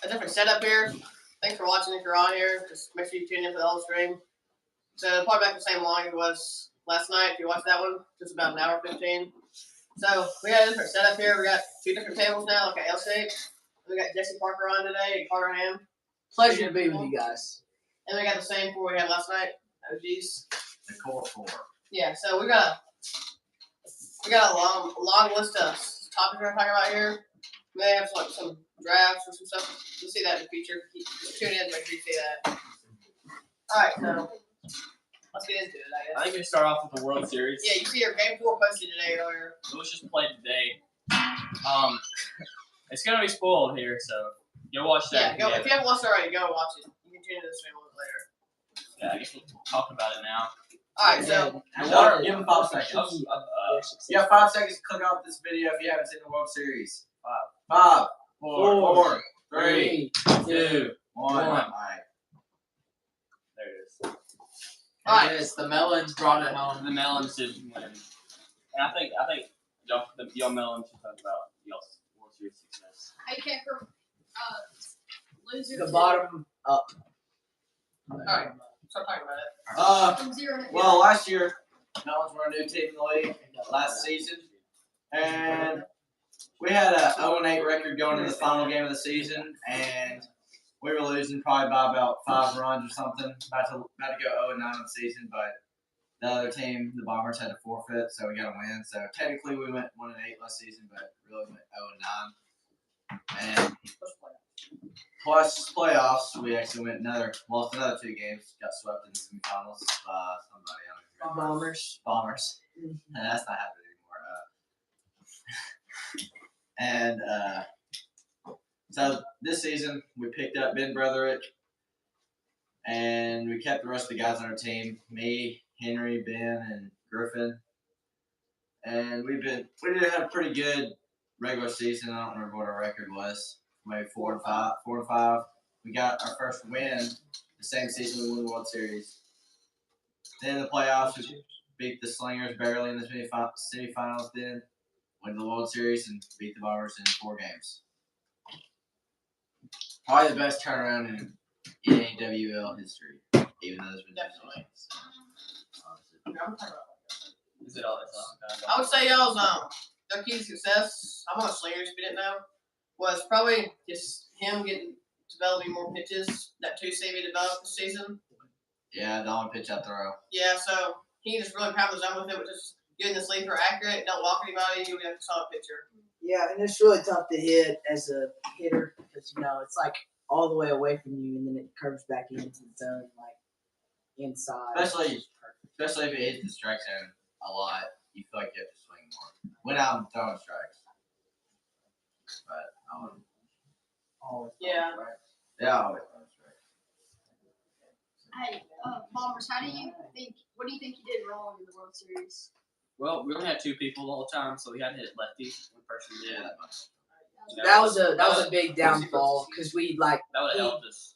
a different setup here. Thanks for watching if you're on here. Just make sure you tune in for the whole stream. So probably back the same long as it was last night. If you watched that one, just about an hour 15. So we got a different setup here. We got 2 different tables now, like an L shape. We got Jesse Parker on today and Carter Ham. Pleasure to be with you guys. And we got the same 4 we had last night. OGs. The core 4. Yeah. So we got a long list of topics we're gonna talk about here. We may have some drafts or some stuff. You'll see that in the future. Just tune in, make sure you see that. All right, so let's get into it. I guess. I think we start off with the World Series. Yeah, you see your game 4 posted today earlier. It was just played today. It's gonna be spoiled here, so go watch that. Yeah, if you haven't watched it already, go watch it. You can tune into the stream a little later. Yeah, I guess we'll talk about it now. All right, so Give him 5 seconds. You have 5 seconds to click off this video if you haven't seen the World Series. 5, 4, 3, 2, 1. All right. There it is. All right. Yes, the Melons brought it home. The Melons did win, and I think y'all Melons should talk about y'all's World Series success. I came from loser The to bottom up. all right, start talking about it. from 0 to Well, last year, Melons were a new team in the league last season, and we had a 0-8 record going into the final game of the season, and we were losing probably by about 5 runs or something. About to go 0-9 on the season, but the other team, the Bombers, had to forfeit, so we got to win. So technically, we went 1-8 last season, but really went 0-9. And plus playoffs, we actually lost another 2 games, got swept in the semifinals by somebody. I don't know. Bombers. And that's not happening anymore. And so this season, we picked up Ben Bretherick, and we kept the rest of the guys on our team. Me, Henry, Ben, and Griffin. And we did have a pretty good regular season. I don't remember what our record was. Maybe 4-5. We got our first win the same season we won the World Series. Then in the playoffs, we beat the Slingers barely in the semifinals. Then win the World Series and beat the Bombers in 4 games. Probably the best turnaround in NAWL history, even though there's been Definitely. Is it all? I would say y'all's their key to success. I'm on the Slingers if you didn't know. Was probably just him developing more pitches. That 2-seam he developed this season. Yeah, the only pitch I throw. Yeah, so he just really pound the zone with it, which is good in the sleeper, accurate. Don't walk anybody. You'll get a solid pitcher. Yeah, and it's really tough to hit as a hitter because, it's like all the way away from you and then it curves back into the zone, like inside. Especially if it hits the strike zone a lot, you feel like you have to swing more. When I'm throwing strikes. But Always Yeah. yeah, I always throw strikes. Hey, Bombers, what do you think you did wrong in the World Series? Well, we only had 2 people all the time, so we had to hit lefties. One person did. Yeah, that much. That was a big downfall because that would have helped us.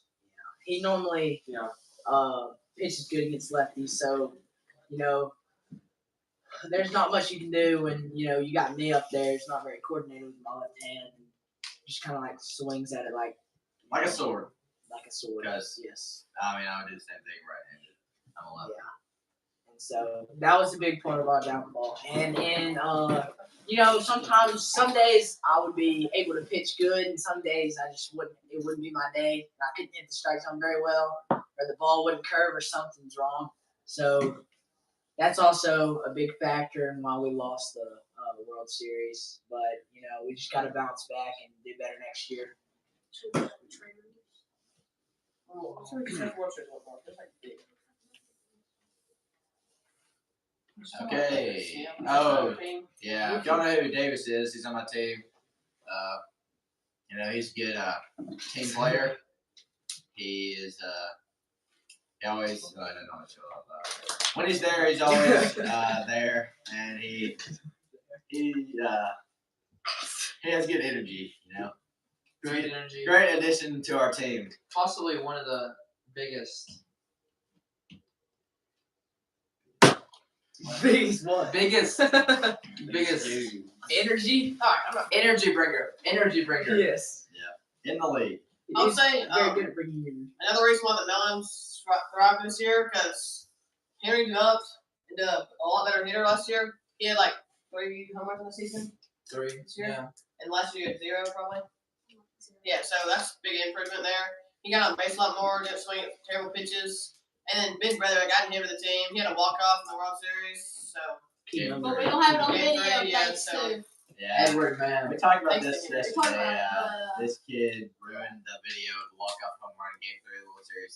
he normally pitches good against lefties, so there's not much you can do when you got me up there. It's not very coordinated with my left hand. Just kind of like swings at it like a sword. Like a sword. Because yes. I would do the same thing right-handed. I'm a lefty. Yeah. And so that was a big part of our downfall. And sometimes some days I would be able to pitch good, and some days I just wouldn't. It wouldn't be my day. And I couldn't hit the strike zone very well, or the ball wouldn't curve, or something's wrong. So that's also a big factor in why we lost the World Series. But we just got to bounce back and do better next year. Okay. Oh, yeah. If y'all know who Davis is, he's on my team. He's a good team player. He is. He always. Oh, I don't know what to show up. When he's there, he's always there, and he has good energy. Great energy. Great addition to our team. Possibly one of the biggest. Biggest what? Biggest. Energy? All right, I'm not. Energy bringer. Yes. In the league. I would He's say very good at bringing in. another reason why the Melons thrived this year because Henry developed into a lot better hitter last year. He had like 3 home runs in the season, 3. this year? Yeah. and last year he had 0 probably. Yeah, so that's a big improvement there. He got on base a lot more, didn't swing at terrible pitches. And then Ben Brother got him to the team. He had a walk-off in the World Series, so. Yeah. But we don't have it on Game video, three, yeah, thanks so- to. Yeah. Edward, man. We talked about Thanks this to him. We talked yesterday. about, This kid ruined the video of the walk-off home run in Game 3 of the World Series.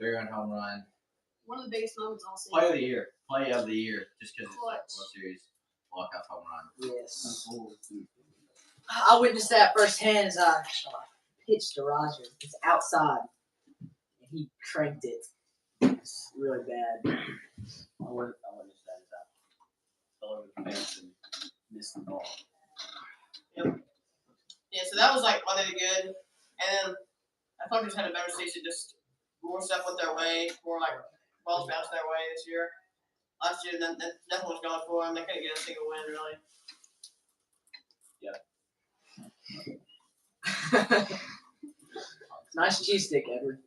3-run home run. One of the biggest moments all season. Play of the year. Play of the year. Just because it's Clutch. like World Series walk-off home run. Yes. I witnessed that firsthand as I pitched to Roger. It's outside. And he cranked it. It's really bad. I wouldn't say that. Fell over the fence and missed the ball. Yeah, so that was like why they did good. And then I thought they just had a better season, just more stuff went their way, more like balls bounced their way this year. Last year, nothing was going for them. They couldn't get a single win, really. Nice cheese stick, Edward.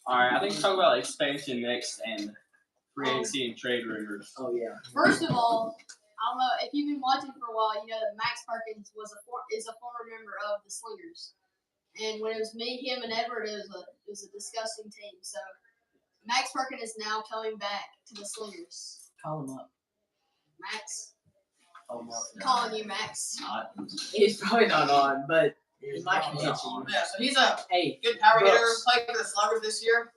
Alright, I think we'll talk about expansion next and free agency and trade rumors. Oh yeah. First of all, I don't know if you've been watching for a while. You know that Max Perkins is a former member of the Slingers, and when it was me, him, and Edward, it was a disgusting team. So Max Perkins is now coming back to the Slingers. Call him up. Max, Home run. calling you Max. Not. He's probably not on, but he might can answer you. Yeah, so he's a Hey, good power hitter, Brooks. played for the Sluggers this year.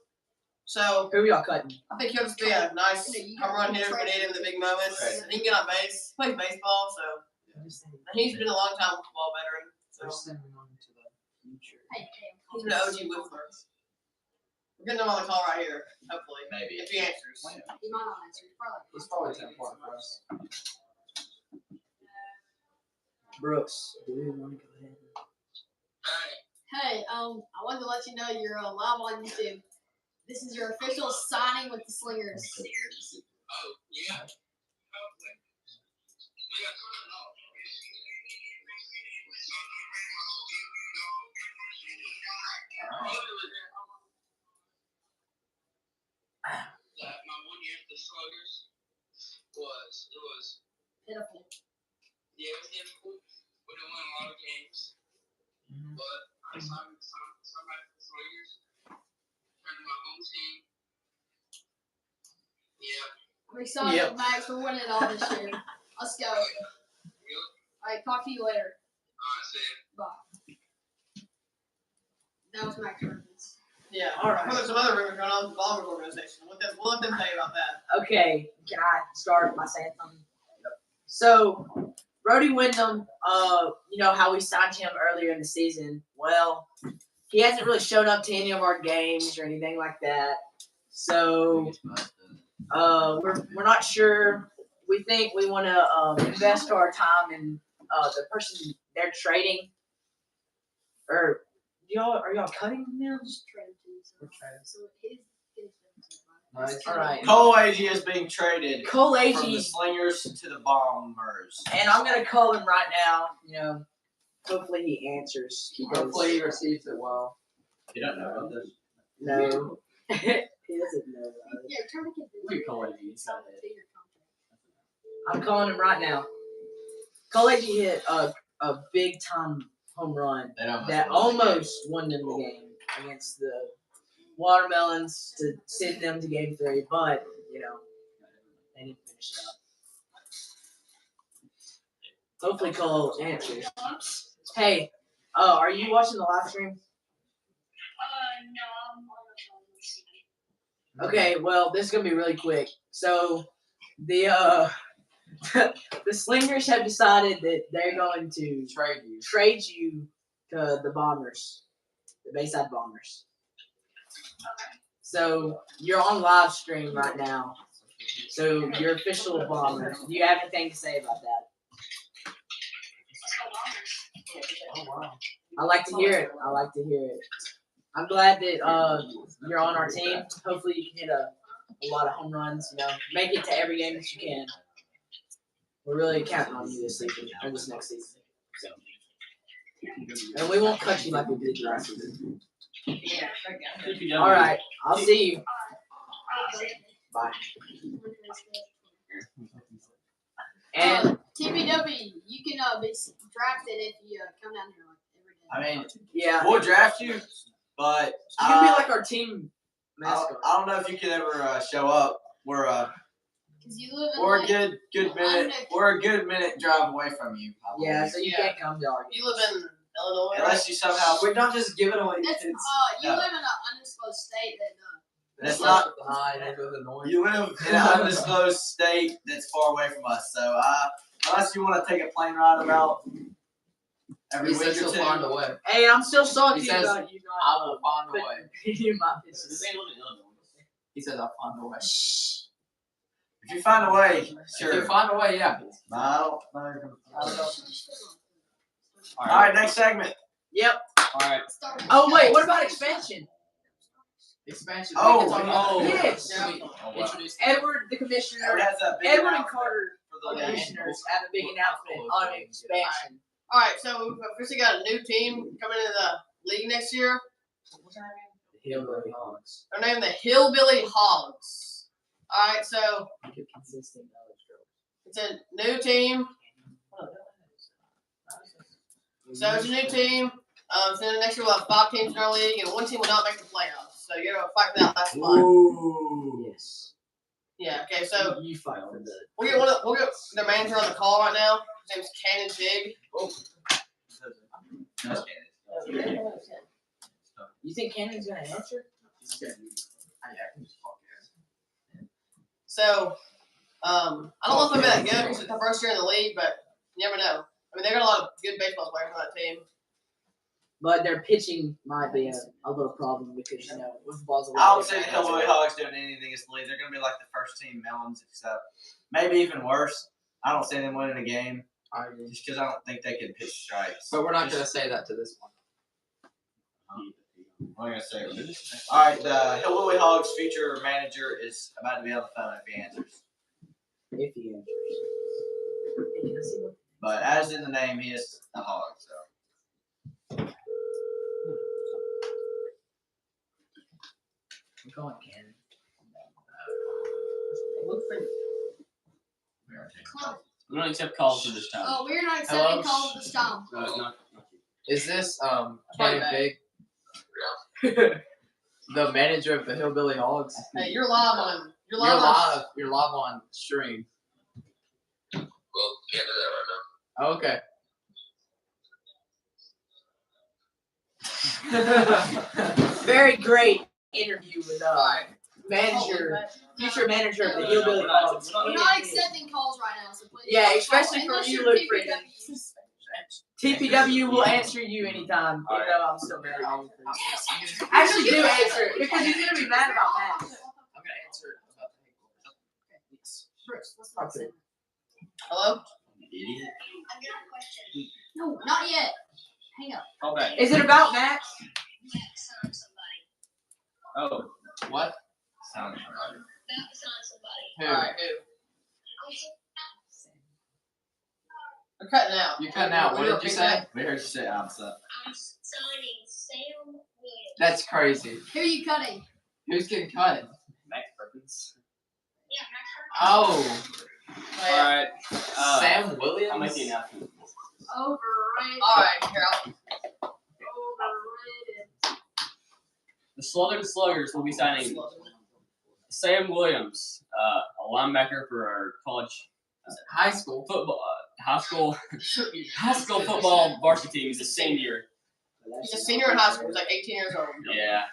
So who are y'all cutting? I think he'll just be a nice home run hitter if we need him in the big moments. Right. He can get on base, plays baseball, so and he's been a long time football veteran. So They're sending one to the future. Hey, he's an OG Whistler. We're getting him on the call right here, hopefully. Maybe. If he answers. he might not answer. Probably. He's probably too important for us. Brooks. Do we want to go ahead? Hey, I wanted to let you know you're live on YouTube. This is your official signing with the Slingers. Oh, yeah. My 1 year at the Sluggers was Pitiful. yeah, it was difficult. We didn't win a lot of games, but I signed back to the Sluggers, turned to my home team. Yeah. I'm excited, Yep. Max. We're winning it all this year. Let's go. Really? Alright, talk to you later. Alright, see ya. Bye. That was Max Perkins. Yeah. All right. There's some other rumors going on with the Bombers organization. We'll let them tell you about that. Okay, can I start by saying something? So, Brody Wyndham, you know how we signed him earlier in the season. Well, he hasn't really shown up to any of our games or anything like that. So, we're not sure. We think we want to invest our time in the person they're trading. Or are y'all cutting them? Just trade him to so his Nice. All right. Cole Agee is being traded Cole from the Agee, Slingers to the Bombers. and I'm gonna call him right now. You know, hopefully he answers. because- Hopefully he receives it well. You don't know about this? No, he doesn't know. About it. Yeah, turn to We can call it. He's got it. I'm calling him right now. Cole Agee hit a big time home run that almost won them the game against the Watermelons to send them to Game 3, but you know they didn't finish it up. Hopefully Cole answers. Hey, are you watching the live stream? No, I'm on the phone. Okay, well, this is gonna be really quick. So, the the Slingers have decided that they're going to trade you to the Bombers, the Bayside Bombers. So you're on live stream right now. So you're official Bomber. Do you have anything to say about that? Let's go Bombers. Oh wow! I like to hear it. I like to hear it. I'm glad that you're on our team. Hopefully you can hit a lot of home runs. You know, make it to every game that you can. We're really counting on you this season or this next season. So And we won't cut you like we did last season. TPW. All right, I'll see you. Bye. And TPW, you can be drafted if you come down here like every day. I mean, yeah, we'll draft you, but you can be like our team I mascot. don't know if you can ever show up. We're Cause you live in we're a like, good minute. We're a good minute drive away from you. I Yeah, believe. so you Yeah. can't come to our You live in Illinois, right? Unless you somehow. We're not just giving away that's kids. you No. live in an undisclosed state that That's Like not- the high end of the north. You live in an undisclosed state that's far away from us. So unless you want to take a plane ride about every He week says or he'll two. find a way. Hey, I'm still salty He says, about you not. I will find a way. You my Does business. they live in Illinois? He says I'll find a way. If you find a way, If you sure. find a way, yeah. I don't know. All All right, next segment. Yep. All right. start with Oh wait, what about expansion? Expansion. Oh, we can talk about oh. Yes. Can we Oh, wow. introduce Edward, the commissioner. Edward has that big Edward and announcement Carter, for the the league. commissioners, have a big announcement on expansion. All right, so we've officially got a new team coming into the league next year. the Hillbilly Hogs. They're named the Hillbilly Hogs. All right, so Consistent knowledge growth. it's a new team. So it's a new team. So next year we'll have 5 teams in our league, and 1 team will not make the playoffs. So you're gonna fight for that last spot. Ooh. Yes. Yeah. Okay. So You fight for the. we'll get their manager on the call right now. His name's Cannon Big. You think Cannon's gonna answer? So I don't know if they'll be that good because it's the first year in the league, but you never know. I mean, they got a lot of good baseball players on that team. But their pitching might be a little problem because with balls. I don't see the Hillbilly Hogs doing anything in the league. They're going to be like the first team Melons, except maybe even worse. I don't see them winning a game just because I don't think they can pitch strikes. But we're not going to say that to this one. I'm going to say it. All right, the Hillbilly Hogs future manager is about to be on the phone if he answers. If he answers. Hey, can I see what? But as in the name, he is a hog. So I'm calling Cannon. Look for We don't accept calls for this time. Oh, we're not accepting Hello? calls this time. No, not you. Is this Probably Cannon bad. Big? The manager of the Hillbilly Hogs? Hey, you're live on. You're live on. You're live on stream. Well, can't do that right now. Okay. Very great interview with Alright. manager, future manager of the No, Hillbilly we're not- Hogs. We're not accepting calls right now, so please. Yeah, don't especially call for unless you, you're Luke Freeman. PPW. TPW will answer you anytime, even though I'm still mad at you. I'm Actually, do answer it because he's gonna be mad about that. going to answer about the Yes. Bruce, let's not say. Hello. idiot. I've got a question. No, not yet. Hang up. Call back. Is it about Max? Max on somebody. Oh, What? Sounds Max on somebody. Who? All right. Who? We're cutting out. You cutting out. What did you say? We heard you say opposite. I'm signing Sam Williams. That's crazy. Who are you cutting? Who's getting cut? Max Perkins. Yeah, Max Oh, All right. Sam Williams? I'll make the announcement. Overrated. All right, Carol. Overrated. The Sluggers will be signing Sam Williams, a linebacker for our college High school. football, high school football varsity team. He's a senior. He's a senior in high school. He's like 18 years old. Yeah,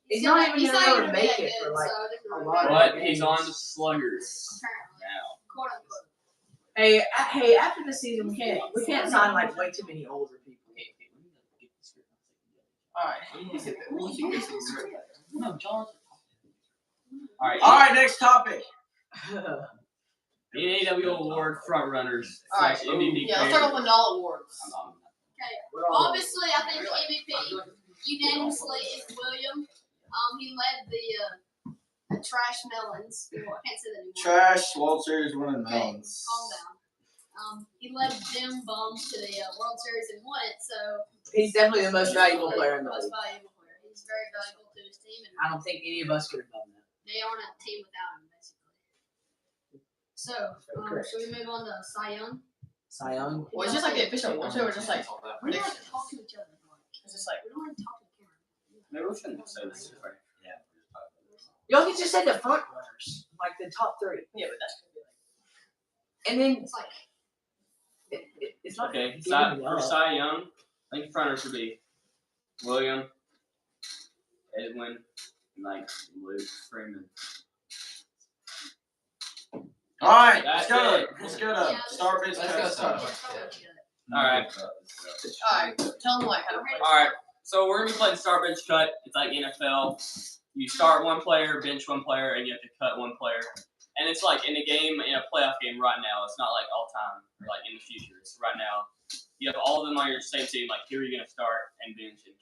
He's not even gonna be able to be make that it good, for like. so a they're lot gonna- of but he's on the Sluggers Apparently. now. Quote unquote. Hey, after the season, we can't sign like way too many older people. All right. No, John. All right. All right, next topic. The NAW Award frontrunners All right. / MVP. Yeah, let's start off with Nawl Awards. Okay. Obviously, I think MVP unanimously is William. He led the trash melons. Well, I can't say that anymore. Trash Walters winning Okay, Melons. calm down. He led them bums to the World Series and won it. So He's definitely the most valuable player in the most league. valuable player. He's very valuable to his team, and I don't think any of us could have done that. they aren't a team without him, basically. So, Correct. should we move on to Cy Young? Cy Young. Well, it's just like the official one, too, or just like We don't have predictions. to talk to each other. It's just like, We don't have to talk to the camera. Maybe we shouldn't say this. Right? Y'all can just say the front runners, like the top 3, yeah, but that's gonna be like. and then It's like it's not Okay, giving Cy, me for up. Cy Young, I think the fronters should be William, Edwin, and like Luke Freeman. All right, That's let's go. it. Let's go to start bench Let's cut go stuff. start. All right. Alright, tell them like how to play. All right. So we're gonna be playing start bench cut. It's like NFL. You start one player, bench one player, and you have to cut one player. And it's like in a game, in a playoff game right now. It's not like all time or like in the future. It's right now. You have all of them on your same team. Like here, you're gonna start and bench and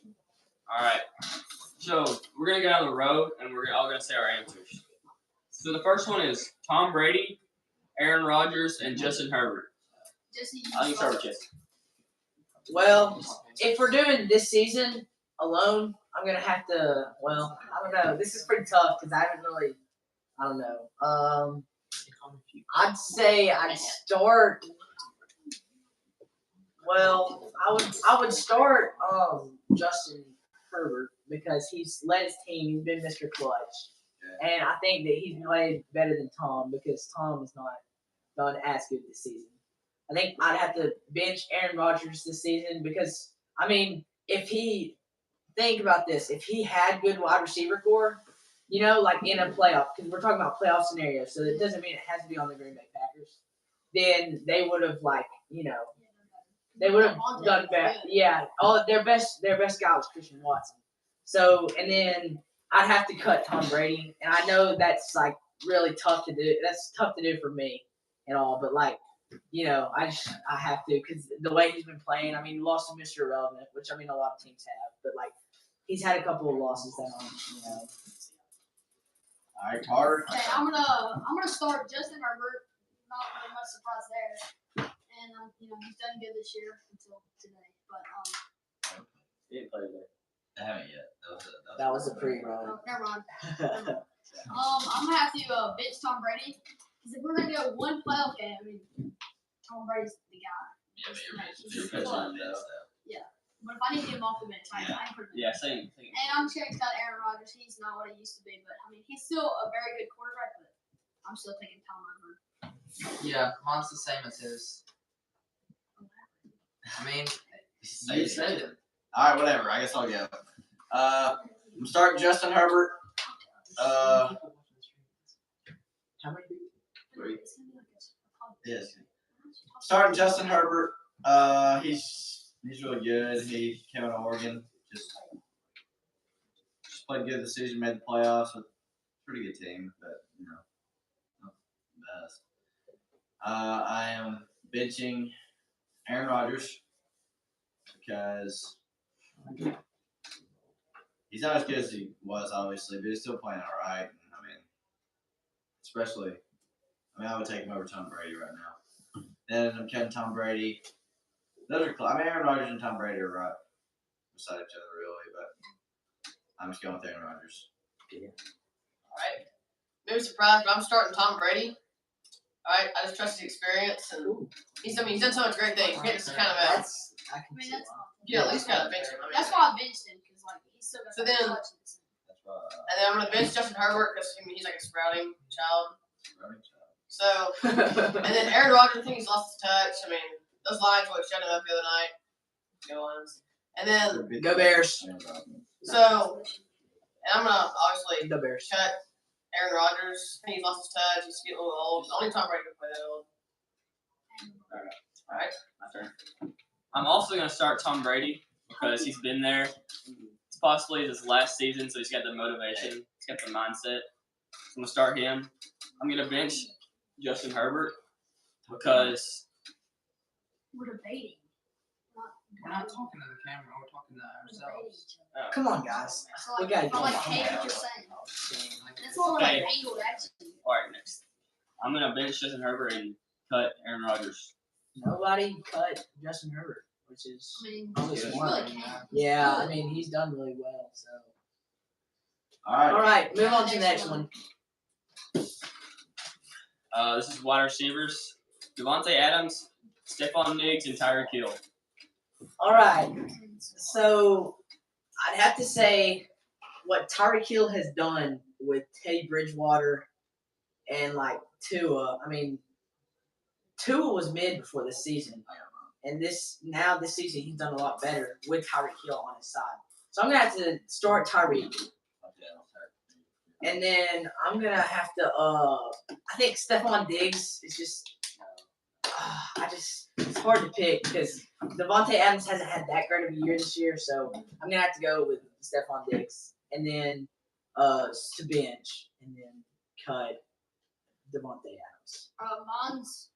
cut. All right. So we're gonna go down the row, and we're all gonna say our answers. So the first one is Tom Brady, Aaron Rodgers, and Justin Herbert. Jesse, I think start with Jesse. Well, if we're doing this season alone, I'm gonna have to. Well, I don't know. This is pretty tough because I haven't really. I don't know. I'd say I'd start. Well, I would start Justin Herbert because he's led his team. He's been Mr. Clutch, and I think that he's played better than Tom because Tom is not done as good this season. I think I'd have to bench Aaron Rodgers this season because I mean, if he think about this, if he had good wide receiver core, you know, like in a playoff, because we're talking about playoff scenarios, so it doesn't mean it has to be on the Green Bay Packers. Then they would have they would have done better. Yeah, all their best guy was Christian Watson. So and then I'd have to cut Tom Brady, and I know that's like really tough to do. That's tough to do for me and all, but like. I have to because the way he's been playing. I mean, he lost to Mr. Irrelevant, which I mean a lot of teams have, but like he's had a couple of losses that aren't. All right, Carter. Okay, I'm gonna start Justin Herbert. Not really much surprise there, and he's done good this year until today. But He didn't play today. I haven't yet. That was a pre-run. oh, never mind. I'm gonna have to bench Tom Brady because if we're gonna go one playoff game, I mean, Tom Brady's the guy. He's the clutch. But if I need to get him off the bench, I can put him in. Yeah, same. And I'm sure he's got Aaron Rodgers. He's not what he used to be, but I mean, he's still a very good quarterback. But I'm still taking Tom over. Yeah, mine's the same as his. I mean, You said it. All right, whatever. I guess I'll go. I'm starting Justin Herbert. How many? Three. Yes. Starting Justin Herbert. He's really good. He came out of Oregon. Just played good this season. Made the playoffs with a pretty good team, but not the best. I am benching Aaron Rodgers because he's not as good as he was, obviously, but he's still playing all right. I mean, especially, I would take him over Tom Brady right now. Then I'm cutting Tom Brady. Those are close. I mean, Aaron Rodgers and Tom Brady are right beside each other, really, but I'm just going with Aaron Rodgers. Alright. Maybe surprised, but I'm starting Tom Brady. Alright, I just trust his experience, and he's done so much great things. It's kind of That's I I can mean, see that's why. at least kind of bench him. that's why I benched him because he's still got So that then- clutch in his team. That's right. And then I'm gonna bench Justin Herbert because he's like a sprouting child. So, and then Aaron Rodgers, I think he's lost his touch. I mean, those Lions were shutting him up the other night. Go Lions. And then, Go Bears. so, and I'm gonna obviously The Bears. cut Aaron Rodgers. I think he's lost his touch. He's getting a little old. Only Tom Brady can play that old. Alright. My turn. I'm also gonna start Tom Brady because he's been there. It's possibly his last season, so he's got the motivation. He's got the mindset. So I'm gonna start him. I'm gonna bench Justin Herbert because We're debating. we're not talking to the camera. We're talking to We're debating ourselves. each other. Come on, guys. So We like, gotta I go. like hate what you're saying. That's all Okay. like angled at you. all right next. I'm gonna bench Justin Herbert and cut Aaron Rodgers. Nobody cut Justin Herbert, which is I mean, probably you smart. really can't. Yeah, I mean he's done really well. So All right. all right, move on to the next one. This is wide receivers: Devontae Adams, Stephon Diggs, and Tyreek Hill. All right, so I'd have to say what Tyreek Hill has done with Teddy Bridgewater and like Tua. I mean, Tua was mid before this season, and this season he's done a lot better with Tyreek Hill on his side. So I'm gonna have to start Tyreek, and then I'm gonna have to. I think Stephon Diggs is just. It's hard to pick because Devontae Adams hasn't had that great of a year this year, so I'm gonna have to go with Stephon Diggs, and then to bench, and then cut Devontae Adams. Mine's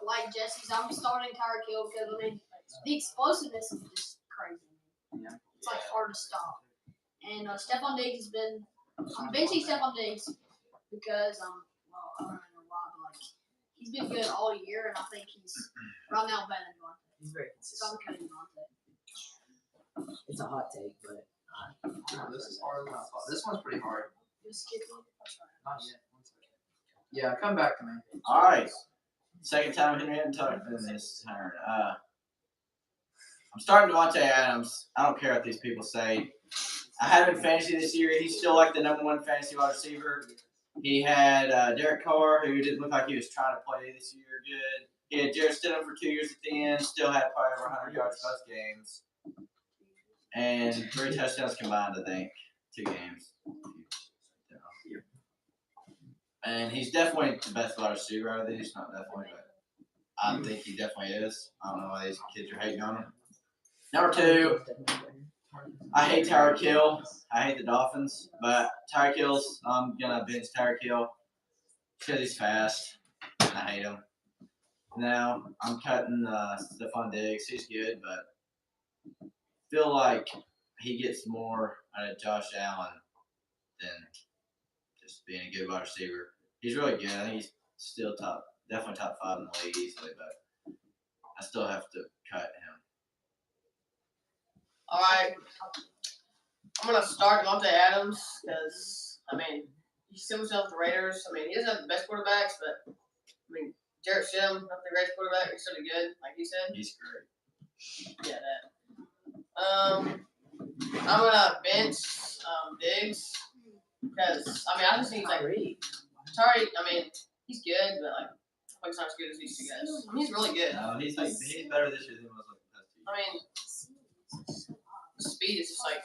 like Jesse's. I'm starting Tyreek Hill because I mean the explosiveness is just crazy. Yeah. It's like hard to stop. And Stephon Diggs has been. I'm benching Stephon Diggs because I don't know why, but like he's been good all year, and I think he's right now better than Devontae. He's very So I'm consistent. cutting Devontae. It's a hot take, but Oh, this is harder than I thought. This one's pretty hard. Just skip it. Not yet. 1 second. Yeah, come back to me. All right. Second time Henry hadn't talked in this turn. I'm starting Devontae Adams. I don't care what these people say. I had him in fantasy this year. He's still like the #1 fantasy wide receiver. He had Derek Carr, who didn't look like he was trying to play this year good. He had Jared Stidham for 2 years at the end. Still had probably over 100 yards both games. And 3 touchdowns combined, I think. 2 games. And he's definitely the best wide receiver out of these. Not definitely, but I think he definitely is. I don't know why these kids are hating on him. Number 2, I hate Tyreek Hill. I hate the Dolphins, but Tyreek Hill's, I'm going to bench Tyreek Hill because he's fast. And I hate him. Now, I'm cutting Stephon Diggs. He's good, but I feel like he gets more out of Josh Allen than just being a good wide receiver. He's really good. I think he's still definitely top 5 in the league easily, but I still have to cut him. All right. I'm going to start Devontae Adams because, I mean, he's similar to the Raiders. I mean, he doesn't have the best quarterbacks, but, I mean, Jarrett Stidham, not the greatest quarterback, he's still good, like you said. He's great. Yeah, that. I'm going to bench Diggs because, I mean, I just think he's like, Tyreek, I mean, he's good, but, like, he's not as good as these 2 guys. I mean, he's really good. No, he's better this year than he was like the past 2 years. I mean, the speed is just like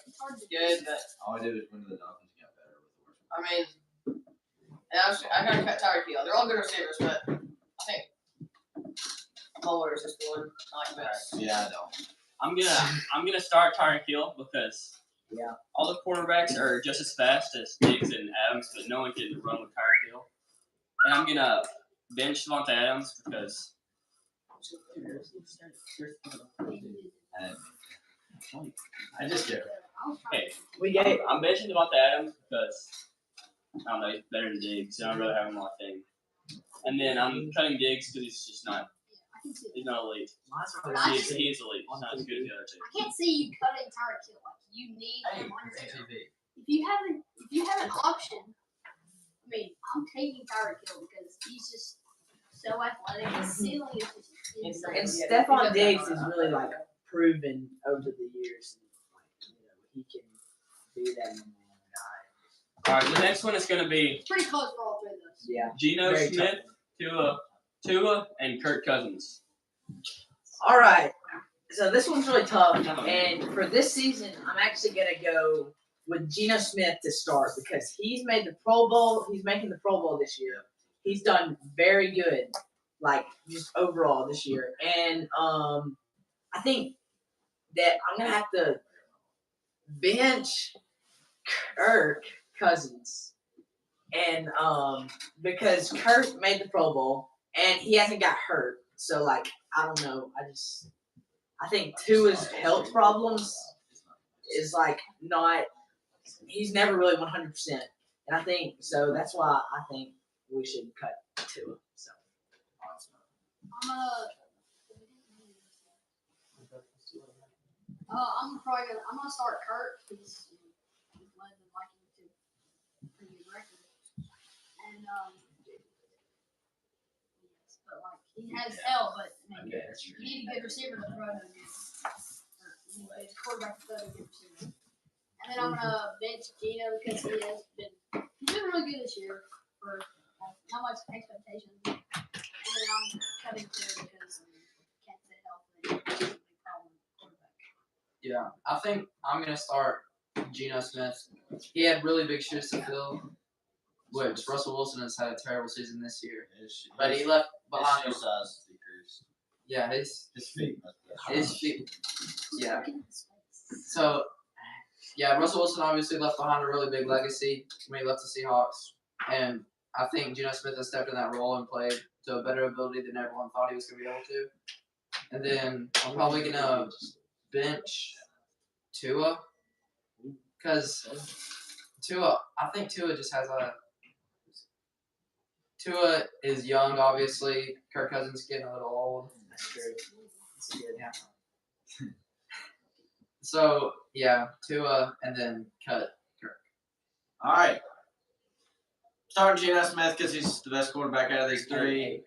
good, but All I did was win to the Dolphins and got better with the worst. I mean, and I gotta cut Tyreek Hill. They're all good receivers, but I think Muller is just the one I like best. Yeah, I don't. I'm gonna start Tyreek Hill because all the quarterbacks are just as fast as Diggs and Adams, but no one can run with Tyreek Hill. And I'm gonna bench Devontae Adams because I just do. hey, We get it. I'm benching Devontae Adams because I don't know, he's better than Diggs, and I'd rather have him on my team. And then I'm cutting Diggs because he's just not. He's not elite. He is elite. He's not as good as the other 2. I can't see you cutting Tyreek Hill. Like you need him on your team. If you have an option, I mean, I'm taking Tyreek Hill because he's just so athletic. His ceiling is just And insane. Stephon Diggs is really like proven over the years. He can be that number 1 guy. All right, the next one is going to be It's pretty close for all 3 of those. Yeah. Geno Very Smith, Tua, and Kirk Cousins. All right. So this one's really tough, and for this season, I'm actually gonna go with Geno Smith to start because he's made the Pro Bowl. He's making the Pro Bowl this year. He's done very good, like just overall this year, and I think that I'm gonna have to bench Kirk Cousins, and because Kirk made the Pro Bowl and he hasn't got hurt, so like I don't know, I think Tua's health problems is like not. He's never really 100%, and I think so. That's why I think we should cut Tua. So I'm gonna start Kirk. He's led the Vikings to a pretty good record, and yes, but like he has help, but I mean, you need a good receiver to throw to him. You need a quarterback to throw to a good receiver. And then I'm gonna bench Gino because he's been really good this year for not much expectations. And then I'm cutting Tua because can't stay healthy. Yeah, I think I'm gonna start Geno Smith. He had really big shoes to fill, which Russell Wilson has had a terrible season this year. But he left behind. His shoe size decreased. Yeah, his His feet. Yeah. So, yeah, Russell Wilson obviously left behind a really big legacy when he left the Seahawks, and I think Geno Smith has stepped in that role and played to a better ability than everyone thought he was gonna be able to. And then I'm probably gonna bench Tua, because I think Tua just has Tua is young, obviously. Kirk Cousins getting a little old. that's true. It's a good So yeah, Tua, and then cut Kirk. All right. Starting Geno Smith because he's the best quarterback out of these three.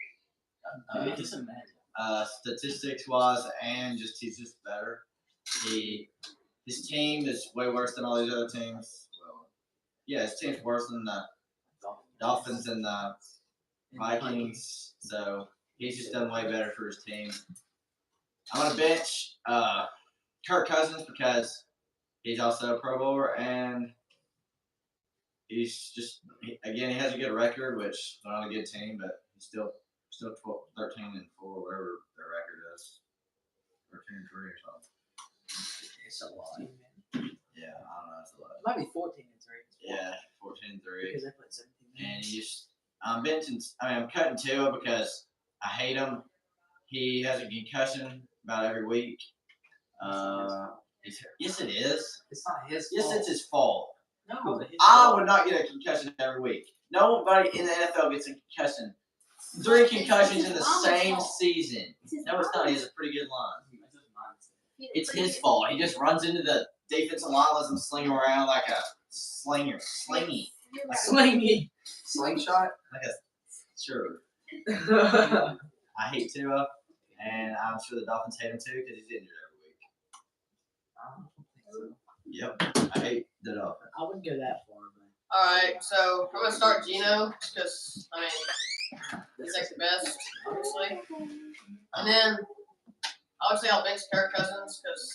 It doesn't matter. Statistics wise, and he's just better. His team is way worse than all these other teams. Well, yeah, his team's worse than the Dolphins and the Vikings. So he's just done way better for his team. I'm gonna bench Kirk Cousins because he's also a Pro Bowler and he's he has a good record, which is not a good team, but he's still 12, 13-4, whatever their record is, 13-3 or something. It's a lot. Yeah, I don't know, it's a lot. It might be 14-3. Yeah, 14-3. Because they played 17 games. And I'm cutting Tua because I hate him. He has a concussion about every week. Yes, it is. It's not his Yes, fault. it's his fault. No, I would not get a concussion every week. Nobody in the NFL gets a concussion. 3 concussions in the same season. No, it's not. He has a pretty good line. It's his fault. He just runs into the defensive line, lets him sling around like a slingy. Slingy. Slingshot. Sure. I hate Tua, and I'm sure the Dolphins hate him too because he's injured every week. Yep, I hate the Dolphins. I wouldn't go that far, but Alright, so I'm gonna start Gino because he's like the best, obviously. And then obviously I'll bench Kirk Cousins because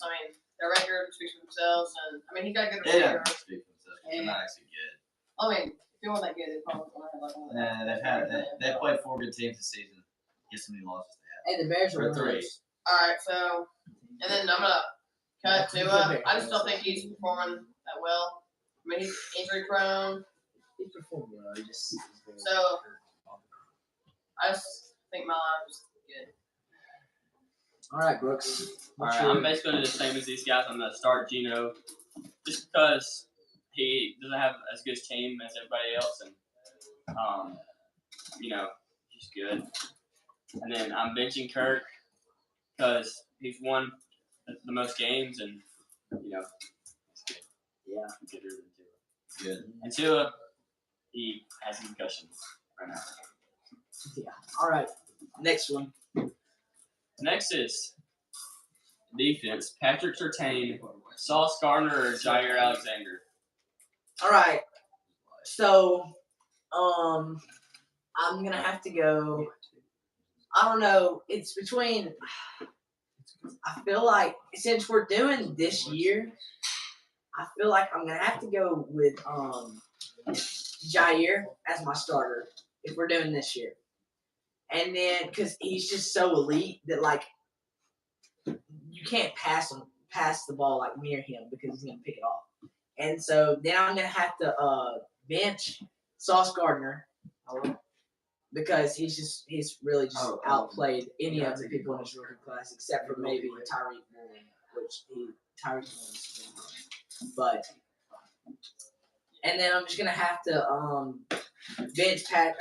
their record speaks for themselves, and he got a good They receiver. don't speak for themselves. They're not actually good. If you want that good, they probably won't have like one. They played 4 good teams this season. Guess how many losses they hey, the Bears had? are Or 3. winners. Alright, so and then I'm gonna cut Tua. I just don't think he's performing that well. He's injury prone. He's performed well. He just So I just think my line was good. all right, Brooks. Alright, I'm basically gonna do the same as these guys. I'm gonna start Gino just because he doesn't have as good a team as everybody else, and he's good. And then I'm benching Kirk because he's won the most games, and he's good. Yeah. Gooder than Tua. Good. And Tua, he has a concussion right now. Yeah. All right. Next one. Next is defense: Patrick Surtain, Sauce Gardner, or Jair Alexander. All right. So, I'm gonna have to go. I don't know. It's between. I feel like since we're doing this year, I feel like I'm gonna have to go with Jair as my starter if we're doing this year, and then because he's just so elite that you can't pass the ball like near him because he's gonna pick it off, and so then I'm gonna have to bench Sauce Gardner because he's really just outplayed any of the people in his rookie class except for maybe Tyreek Woolen, which Tyreek Woolen's been but and then I'm just gonna have to bench cut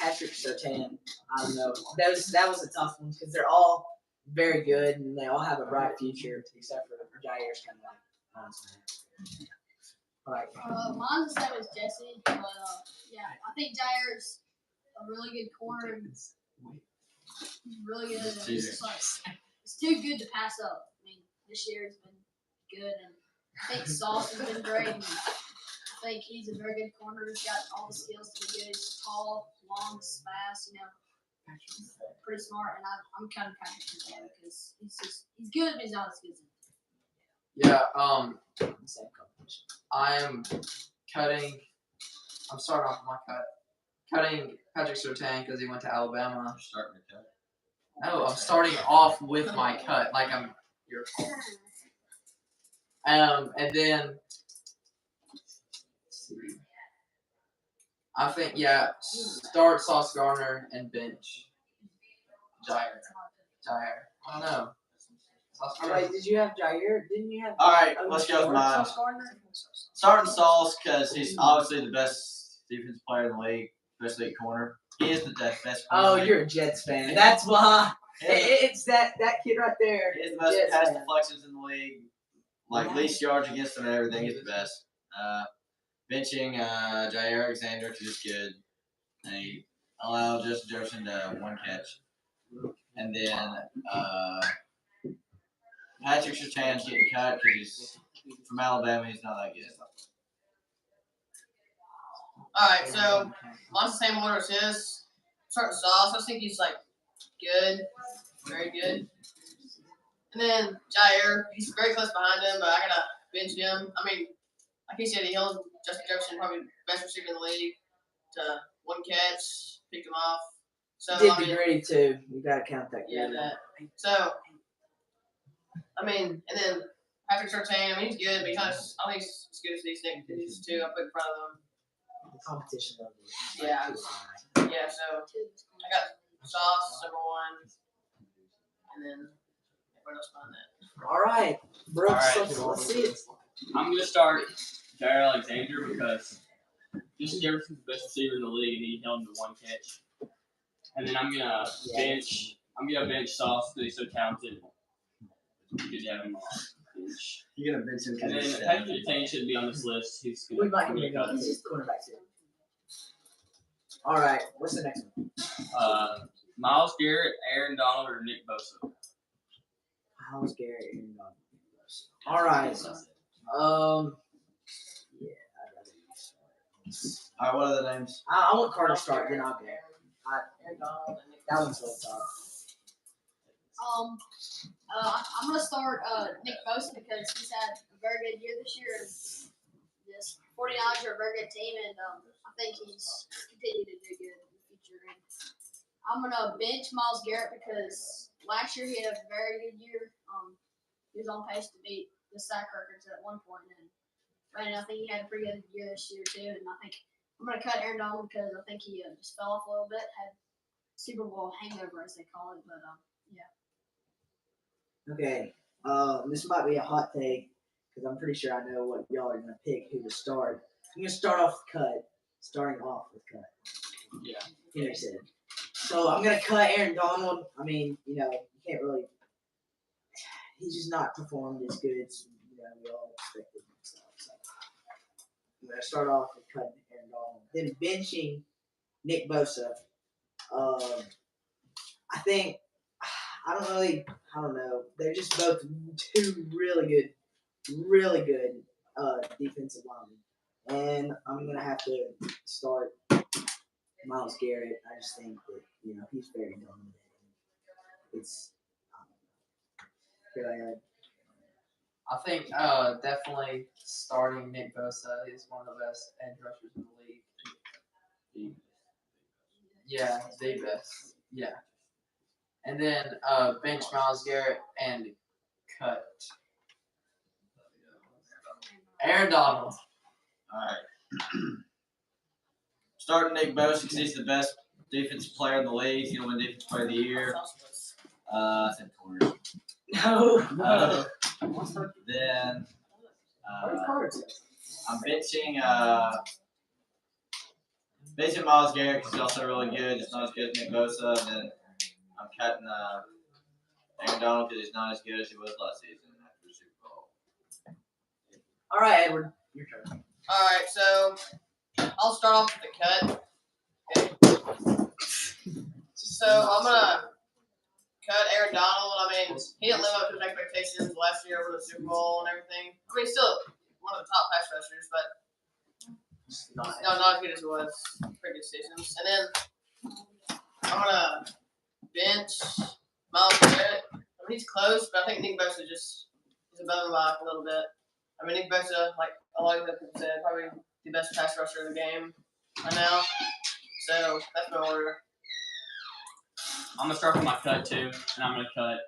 Patrick Surtain. I don't know. That was a tough one because they're all very good and they all have a bright future, except for Jair's kind of like. All right. Mine's the same as Jesse, but yeah, I think Jair's a really good corner. He's really good. And it's just like it's too good to pass up. I mean, this year has been good, and I think Sauce has been great. And I think he's a very good corner. He's got all the skills to be good. He's tall, long, fast. You know, he's pretty smart, and I'm kind of confident in him because he's good, but he's not as good as him. Yeah. I'm starting off my cut. Cutting Patrick Surtain because he went to Alabama. Starting to cut. No, I'm starting off with my cut, like I'm your fault. And then let's see. I think start Sauce Gardner and bench Jair. I don't know. Sauce All Gardner. right, did you have Jair? Didn't you have? All right, let's go with mine. Sauce Gardner? Starting Sauce because he's obviously the best defensive player in the league, especially at corner. He is the best corner. Oh, in the league. you're a Jets fan. That's why. He is- It's that kid right there. He is the best Jets pass fan. deflections in the league. Like least yards against him and everything. He's the best. Benching Jair Alexander because he's good. And he allowed Justin Jefferson to one catch. And then Patrick Surtain's getting cut because he's from Alabama. He's not that good. All right, so mine's the same order as his. Starting Sauce, I think he's like good, very good. And then Jair, he's very close behind him, but I gotta bench him. I mean, like he said, he held Justin Jefferson, probably the best receiver in the league, to one catch, picked him off. So Did I the mean, gritty too. You gotta count that. yeah, gritty. that. So I mean, and then Patrick Surtain, I mean, he's good, but he's not. I don't think he's as good as these two I put in front of them. The competition level. Yeah. Yeah, so I got Sauce number one, and then everyone else behind that. All right, Brooks. All right. Let's see it. I'm gonna start Jair Alexander because Justin Jefferson's the best receiver in the league, and he held him to one catch. And then I'm gonna bench Sauce because he's so talented. Good to have him on bench. You're gonna bench him And because then Patrick Surtain shouldn't be on this list. He's We gonna might give me a cut. He's just throwing it back to. All right, what's the next one? Myles Garrett, Aaron Donald, or Nick Bosa. Miles Garrett, Aaron Donald. All right. Yeah, I'd rather you start. All right, what are the names? I want Carter to start, then I'll go. Aaron Donald and Nick That one's so tough. I'm gonna start Nick Bosa because he's had a very good year this year. This 49ers are a very good team, and I think he's continued to do good in the future. And I'm gonna bench Myles Garrett because last year he had a very good year. He was on pace to beat the sack records at one point, and I think he had a pretty good year this year too. And I think I'm gonna cut Aaron Donald because I think he just fell off a little bit, had Super Bowl hangover as they call it. But yeah. Okay. This might be a hot take because I'm pretty sure I know what y'all are gonna pick who to start. I'm gonna start off with cut. Starting off with cut. Yeah. Henry said. So I'm gonna cut Aaron Donald. I mean, you can't really. He's just not performed as good as we all expected himself. So I'm gonna start off with cutting Aaron Donald, then benching Nick Bosa. I don't know. They're just both two really good defensive linemen. And I'm going to have to start Myles Garrett. I just think that, he's very dominant. It's, I think definitely starting Nick Bosa. He's one of the best edge rushers in the league. Yeah, the best. Yeah. And then bench Myles Garrett and cut Aaron Donald. All right. Starting Nick Bosa because he's the best defensive player in the league. He's gonna win Defensive Player of the Year. I said corners. no. Then What are cards? I'm benching benching Miles Garrett because he's also really good, just not as good as Nick Bosa. And then I'm cutting Aaron Donald because he's not as good as he was last season after the Super Bowl. All right, Edward, your turn. All right, so I'll start off with the cut. Okay. So I'm gonna cut Aaron Donald. I mean, he didn't live up to his expectations last year with the Super Bowl and everything. I mean, he's still one of the top pass rushers, but not as good as he was previous seasons. And then I'm gonna bench Miles Garrett. I mean, he's close, but I think Nick Bosa is above him by a little bit. I mean, Nick Bosa, like a lot of people said, probably the best pass rusher in the game right now. So that's my order. I'm gonna start with my cut too, and I'm gonna cut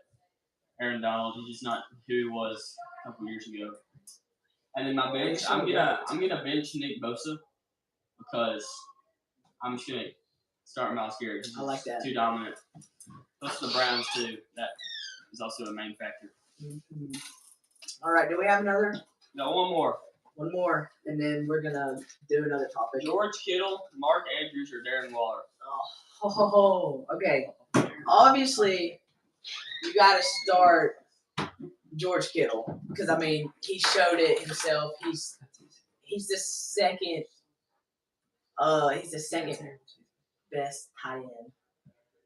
Aaron Donald. He's just not who he was a couple years ago. And then my bench, I'm gonna bench Nick Bosa because I'm just gonna start Miles Garrett. He's I like that. Too dominant. Plus the Browns too. That is also a main factor. Mm-hmm. All right, do we have another? No, one more. One more, and then we're gonna do another topic. George Kittle, Mark Andrews, or Darren Waller. Oh, okay. Obviously, you got to start George Kittle because I mean he showed it himself. He's the second. He's the second best tight end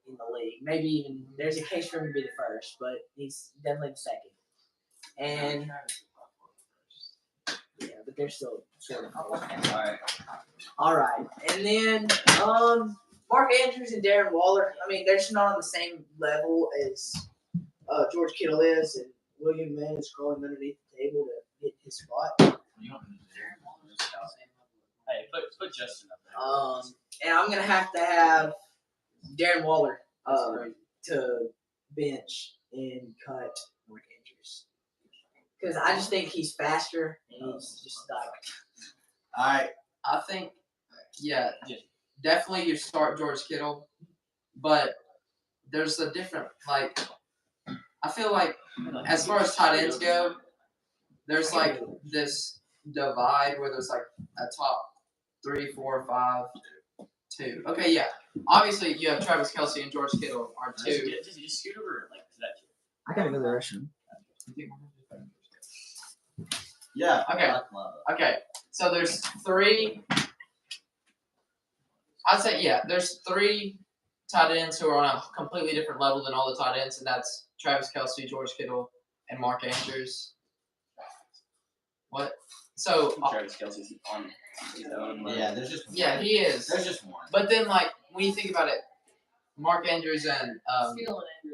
in the league. Maybe even there's a case for him to be the first, but he's definitely the second. And yeah, but they're still sort of. All right, and then Mark Andrews and Darren Waller. I mean, they're just not on the same level as George Kittle is, and William Mann is crawling underneath the table to get his spot. Hey, put Justin up there. And I'm gonna have to have Darren Waller to bench and cut Mark Andrews because I just think he's faster and he's just like. All right. I think, yeah, definitely you start George Kittle, but there's a different, like, I feel like as far as tight ends go, there's like this divide where there's like a top 3, 4, 5, 2. Okay, yeah. Obviously, you have Travis Kelce and George Kittle are 2. Just scoot over like that. I gotta go to the restroom. Yeah. Okay. So there's 3. I'd say, yeah, there's 3 tight ends who are on a completely different level than all the tight ends, and that's Travis Kelce, George Kittle, and Mark Andrews. What? So Travis Kelce's on his own level. Yeah, there's just one. Yeah, he is. There's just one. But then, like, when you think about it, Mark Andrews and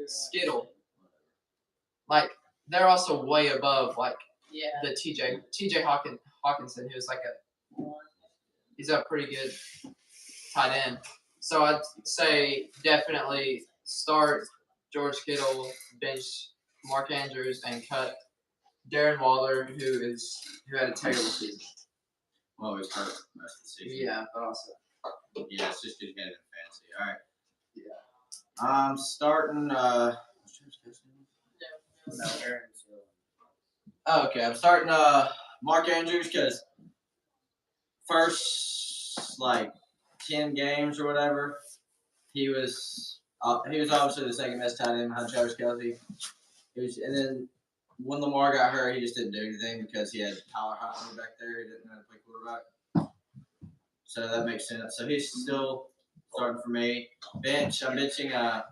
Skittle, like, they're also way above, like, the TJ Hawkinson, who's like he's a pretty good tight end. So I'd say definitely start George Kittle, bench Mark Andrews, and cut Darren Waller, who had a terrible season. Well, he's hurt most of the season. Yeah, but also. Yeah, it's just because he got it fancy. All right. Yeah. I'm starting. No, Oh, okay, I'm starting Mark Andrews because first like 10 games or whatever, he was obviously the second best tight end behind Travis Kelce. And then when Lamar got hurt, he just didn't do anything because he had Tyler Huntley back there. He didn't know how to play quarterback. So that makes sense. So he's still starting for me. Bench, I'm benching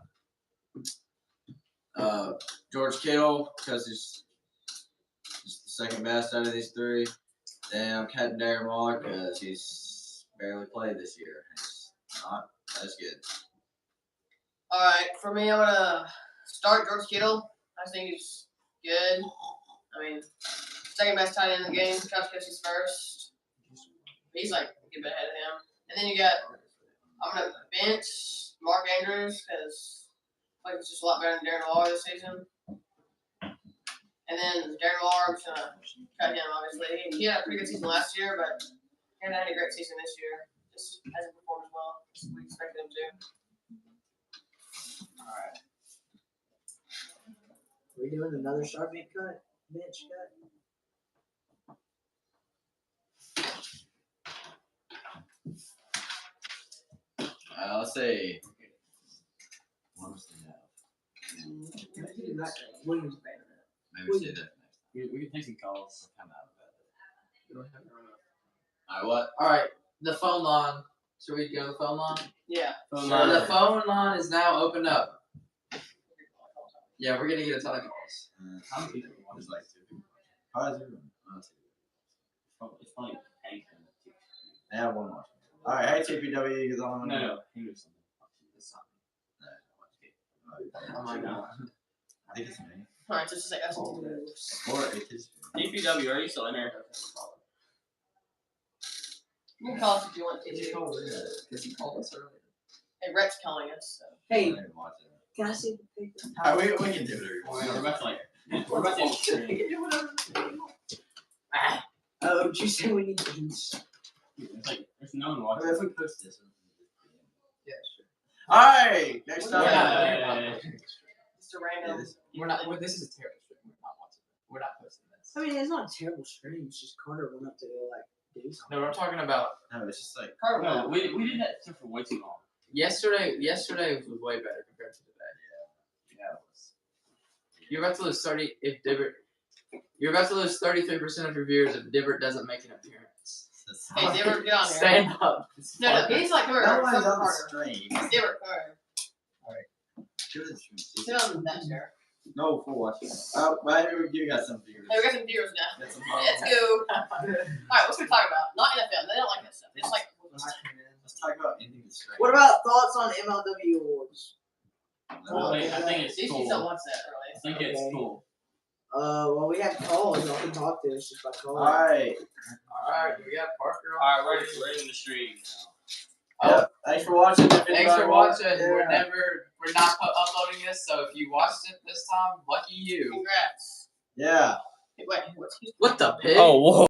George Kittle because he's the second best out of these 3. Then I'm cutting Darren Waller because he's barely played this year. He's not as good. All right, for me, I'm gonna start George Kittle. I think he's good. I mean, second best tight end in the game. Travis Kelce's first. He's like a good bit ahead of him. And then I'm gonna bench Mark Andrews because I think he's just a lot better than Darren Waller this season. And then Darren Waller, I'm just gonna cut him. Obviously, he had a pretty good season last year, but he hasn't had a great season this year. Just hasn't performed as well as we expected him to. All right. Are we doing another sharp bench cut? Let's see. What else do we have? Williams better. Maybe we say that next. We can take some calls. Come out of Alright, Alright, what? the phone line. Should we go to the phone line? Yeah. Phone So line. the phone line is now opened up. Yeah, we're gonna get a ton of calls. How many people want to like 2 people? How is everyone? It's probably Hank. They have one more. Alright, hey TPW, you guys on? No, he was something. Oh my god. I think it's me. Alright, just a second. Or it is. DPW, are you still in there? You can call us if you want to. Because he called us earlier. Hey, Rhett's calling us. So. Hey, I didn't watch it. can I see the picture? Alright, we can do it. We're about to we're about to end the stream. Oh, did you say we need games? It's like there's no one watching. If we post this. Yeah, sure. Alright, next up. Yeah. Just a random. This is a terrible stream. We're not watching it. We're not posting this. I mean, it's not a terrible stream. It's just Carter went up to like do something. No, I'm talking about No, it's just like. Carter, No, we did that stuff for way too long. yesterday. Yesterday was way better compared to today. Yeah. You're about to lose 30 if Dibbert. You're about to lose 33% of your viewers if Dibbert doesn't make an appearance. Hey, Dibber, get on here. Stand up. It's No, fun. he's like, come here. No one's Come on the Carter. stream. Dibber, come here. Do the stream. Sit on that chair. No, for watching. Right here, you got some viewers. Hey, we got some viewers now. Got some Let's go. Alright, what's we talk about? Not NFL. They don't like that stuff. It's like. Let's talk about ending the stream. What about thoughts on MLW awards? Wait, I think it's These cool. kids don't watch that really. I think it's Okay. cool. Well, we have calls. Y'all can talk to us just by calling. Alright. Alright, we got Parker on. Alright, we're in the stream now. Yep. Thanks for watching. If Thanks anybody for wants- watching. Yeah. We're not uploading this, so if you watched it this time, lucky you. Congrats. Yeah. Hey, wait, what's What the pig? whoa.